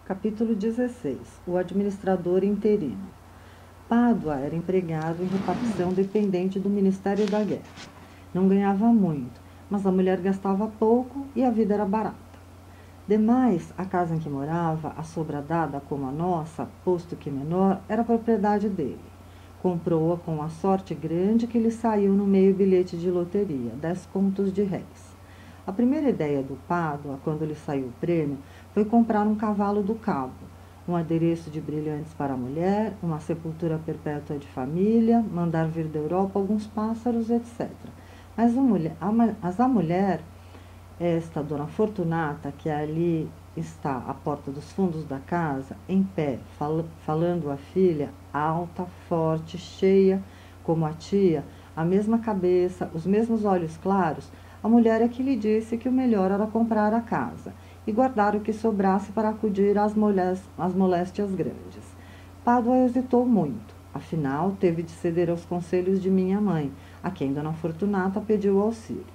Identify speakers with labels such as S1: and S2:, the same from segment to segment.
S1: Capítulo 16. O administrador interino. Pádua era empregado em repartição dependente do Ministério da Guerra. Não ganhava muito, mas a mulher gastava pouco e a vida era barata. Demais, a casa em que morava, assobradada como a nossa, posto que menor, era propriedade dele. Comprou-a com uma sorte grande que lhe saiu no meio bilhete de loteria, 10 contos de réis. A primeira ideia do Pádua, quando lhe saiu o prêmio, foi comprar um cavalo do cabo, um adereço de brilhantes para a mulher, uma sepultura perpétua de família, mandar vir da Europa alguns pássaros, etc. Mas a mulher, esta dona Fortunata, que ali está à porta dos fundos da casa, em pé, falando à filha, alta, forte, cheia, como a tia, a mesma cabeça, os mesmos olhos claros, a mulher é que lhe disse que o melhor era comprar a casa e guardar o que sobrasse para acudir às moléstias grandes. Pádua hesitou muito. Afinal, teve de ceder aos conselhos de minha mãe, a quem dona Fortunata pediu auxílio.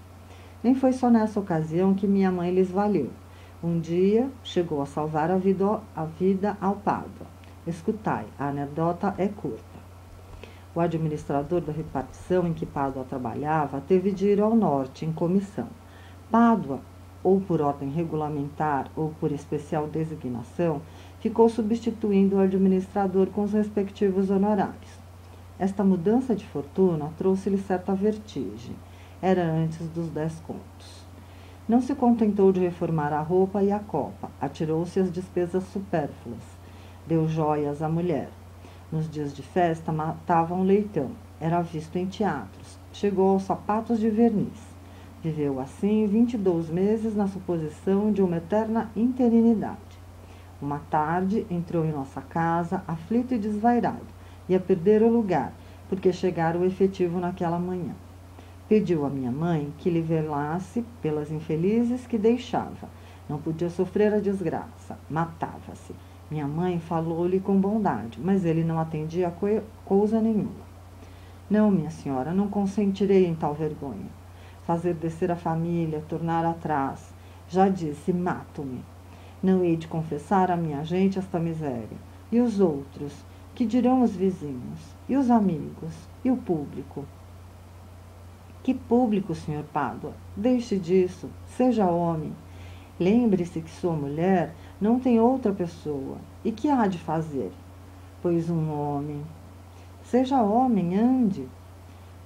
S1: Nem foi só nessa ocasião que minha mãe lhes valeu. Um dia, chegou a salvar a vida ao Pádua. Escutai, a anedota é curta. O administrador da repartição em que Pádua trabalhava teve de ir ao norte, em comissão. Pádua, ou por ordem regulamentar ou por especial designação, ficou substituindo o administrador com os respectivos honorários. Esta mudança de fortuna trouxe-lhe certa vertigem. Era antes dos 10 contos. Não se contentou de reformar a roupa e a copa, atirou-se às despesas supérfluas. Deu joias à mulher. Nos dias de festa, matava um leitão. Era visto em teatros. Chegou aos sapatos de verniz. Viveu assim 22 meses na suposição de uma eterna interinidade. Uma tarde, entrou em nossa casa, aflito e desvairado. Ia perder o lugar, porque chegara o efetivo naquela manhã. Pediu à minha mãe que lhe velasse pelas infelizes que deixava. Não podia sofrer a desgraça. Matava-se. Minha mãe falou-lhe com bondade, mas ele não atendia a coisa nenhuma. Não, minha senhora, não consentirei em tal vergonha. Fazer descer a família, tornar atrás. Já disse, mato-me. Não hei de confessar à minha gente esta miséria. E os outros? Que dirão os vizinhos? E os amigos? E o público? Que público, senhor Pádua? Deixe disso. Seja homem. Lembre-se que sua mulher não tem outra pessoa. E que há de fazer? Pois um homem. Seja homem, ande.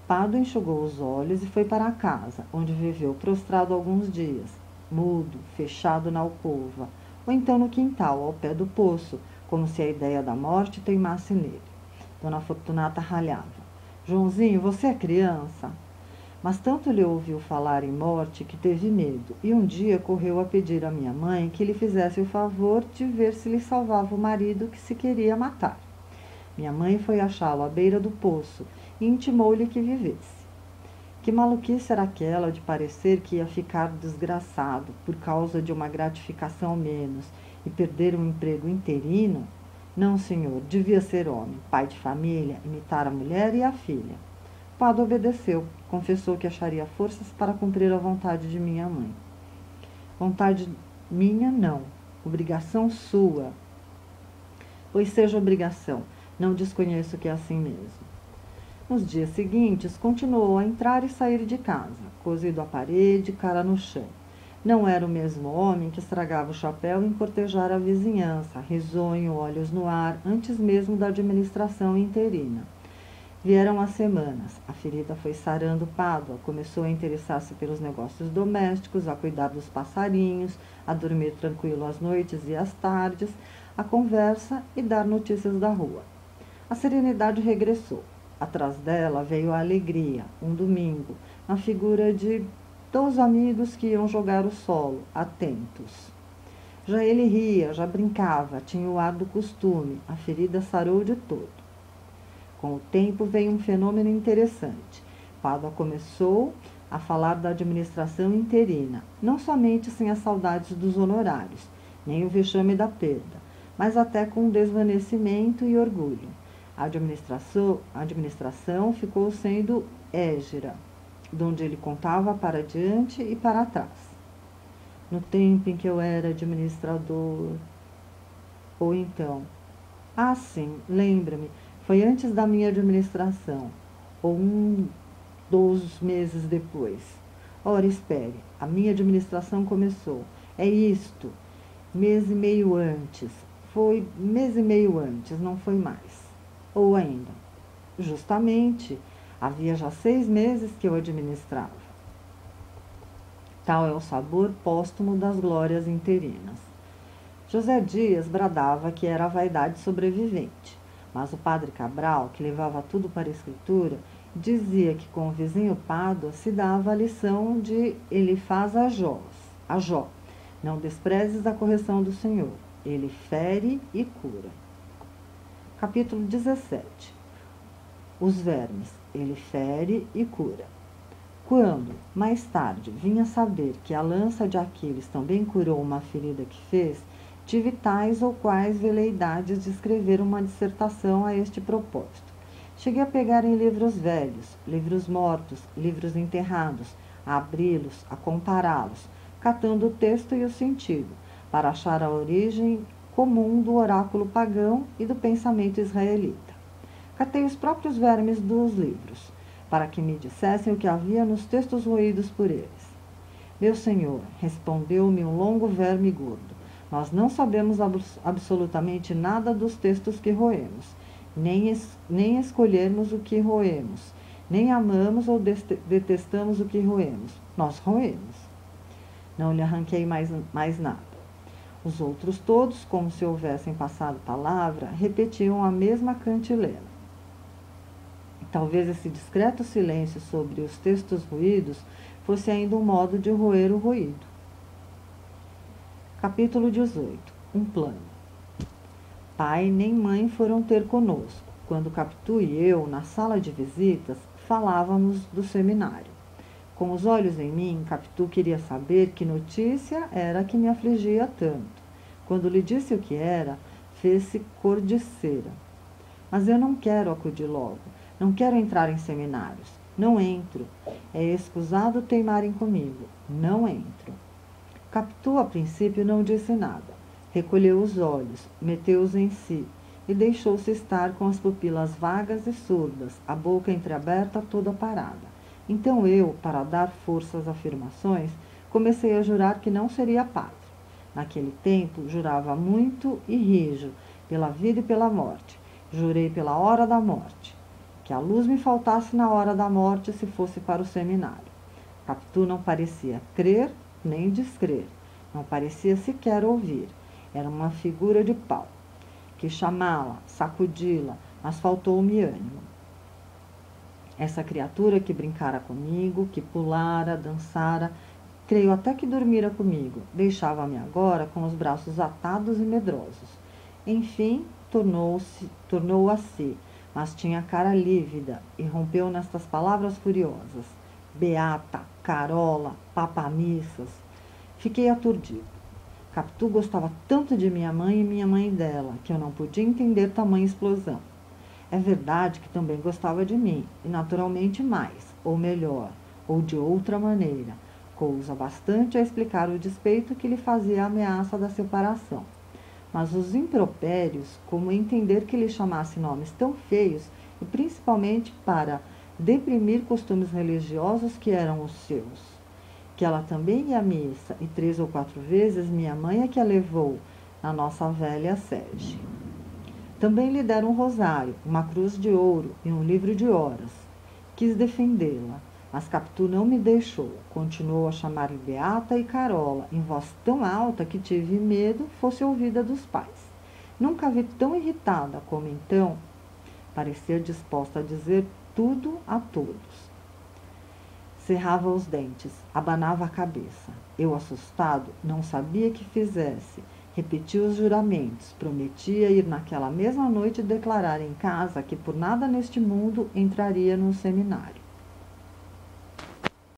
S1: Pádua enxugou os olhos e foi para a casa, onde viveu prostrado alguns dias, mudo, fechado na alcova, ou então no quintal, ao pé do poço, como se a ideia da morte teimasse nele. Dona Fortunata ralhava. Joãozinho, você é criança? Mas tanto lhe ouviu falar em morte que teve medo, e um dia correu a pedir à minha mãe que lhe fizesse o favor de ver se lhe salvava o marido que se queria matar. Minha mãe foi achá-lo à beira do poço e intimou-lhe que vivesse. Que maluquice era aquela de parecer que ia ficar desgraçado por causa de uma gratificação menos e perder um emprego interino? Não, senhor, devia ser homem, pai de família, imitar a mulher e a filha. Pádua obedeceu, confessou que acharia forças para cumprir a vontade de minha mãe. Vontade minha, não. Obrigação sua. Pois seja obrigação. Não desconheço que é assim mesmo. Nos dias seguintes, continuou a entrar e sair de casa, cozido à parede, cara no chão. Não era o mesmo homem que estragava o chapéu em cortejar a vizinhança, risonho, olhos no ar, antes mesmo da administração interina. Vieram as semanas. A ferida foi sarando Pádua, começou a interessar-se pelos negócios domésticos, a cuidar dos passarinhos, a dormir tranquilo às noites e às tardes, a conversa e dar notícias da rua. A serenidade regressou. Atrás dela veio a alegria, um domingo, na figura de 2 amigos que iam jogar o solo, atentos. Já ele ria, já brincava, tinha o ar do costume, a ferida sarou de todo. Com o tempo veio um fenômeno interessante. Pádua começou a falar da administração interina, não somente sem as saudades dos honorários, nem o vexame da perda, mas até com desvanecimento e orgulho. A administração ficou sendo égera, donde ele contava para diante e para trás. No tempo em que eu era administrador, Ou então, ah, sim, lembra-me, foi antes da minha administração, ou 2 meses depois. Ora, espere, a minha administração começou. É isto, mês e meio antes. Foi mês e meio antes, não foi mais. Ou ainda, justamente, havia já 6 meses que eu administrava. Tal é o sabor póstumo das glórias interinas. José Dias bradava que era a vaidade sobrevivente, mas o padre Cabral, que levava tudo para a escritura, dizia que com o vizinho Pádua se dava a lição de ele faz a Jó. Não desprezes a correção do Senhor, ele fere e cura. Capítulo 17. Os vermes, ele fere e cura. Quando, mais tarde, vinha saber que a lança de Aquiles também curou uma ferida que fez, tive tais ou quais veleidades de escrever uma dissertação a este propósito. Cheguei a pegar em livros velhos, livros mortos, livros enterrados, a abri-los, a compará-los, catando o texto e o sentido, para achar a origem comum do oráculo pagão e do pensamento israelita. Catei os próprios vermes dos livros, para que me dissessem o que havia nos textos roídos por eles. Meu senhor, respondeu-me um longo verme gordo, nós não sabemos absolutamente nada dos textos que roemos, nem escolhermos o que roemos, nem amamos ou detestamos o que roemos. Nós roemos. Não lhe arranquei mais nada. Os outros todos, como se houvessem passado palavra, repetiam a mesma cantilena. Talvez esse discreto silêncio sobre os textos ruídos fosse ainda um modo de roer o ruído. Capítulo 18. Um plano. Pai nem mãe foram ter conosco, quando Capitu e eu, na sala de visitas, falávamos do seminário. Com os olhos em mim, Capitu queria saber que notícia era que me afligia tanto. Quando lhe disse o que era, fez-se cor de cera. Mas eu não quero acudir logo. Não quero entrar em seminários. Não entro. É escusado teimarem comigo. Não entro. Capitu, a princípio, não disse nada. Recolheu os olhos, meteu-os em si e deixou-se estar com as pupilas vagas e surdas, a boca entreaberta toda parada. Então eu, para dar força às afirmações, comecei a jurar que não seria padre. Naquele tempo, jurava muito e rijo, pela vida e pela morte. Jurei pela hora da morte. Que a luz me faltasse na hora da morte se fosse para o seminário. Capitu não parecia crer nem descrer. Não parecia sequer ouvir. Era uma figura de pau. Quis chamá-la, sacudi-la, mas faltou-me ânimo. Essa criatura que brincara comigo, que pulara, dançara, creio até que dormira comigo, deixava-me agora com os braços atados e medrosos. Enfim, tornou a si, mas tinha a cara lívida e rompeu nestas palavras furiosas. Beata, Carola, papamissas. Fiquei aturdido. Capitu gostava tanto de minha mãe e minha mãe dela, que eu não podia entender tamanha explosão. É verdade que também gostava de mim, e naturalmente mais, ou melhor, ou de outra maneira, coisa bastante a explicar o despeito que lhe fazia a ameaça da separação. Mas os impropérios, como entender que lhe chamasse nomes tão feios, e principalmente para deprimir costumes religiosos que eram os seus. Que ela também ia à missa, e 3 ou 4 vezes minha mãe é que a levou na nossa velha sede. Também lhe deram um rosário, uma cruz de ouro e um livro de horas. Quis defendê-la, mas Capitu não me deixou. Continuou a chamar-lhe Beata e Carola, em voz tão alta que tive medo fosse ouvida dos pais. Nunca a vi tão irritada como então. Parecia disposta a dizer tudo a todos. Cerrava os dentes, abanava a cabeça. Eu, assustado, não sabia que fizesse. Repetia os juramentos, prometia ir naquela mesma noite declarar em casa que por nada neste mundo entraria no seminário.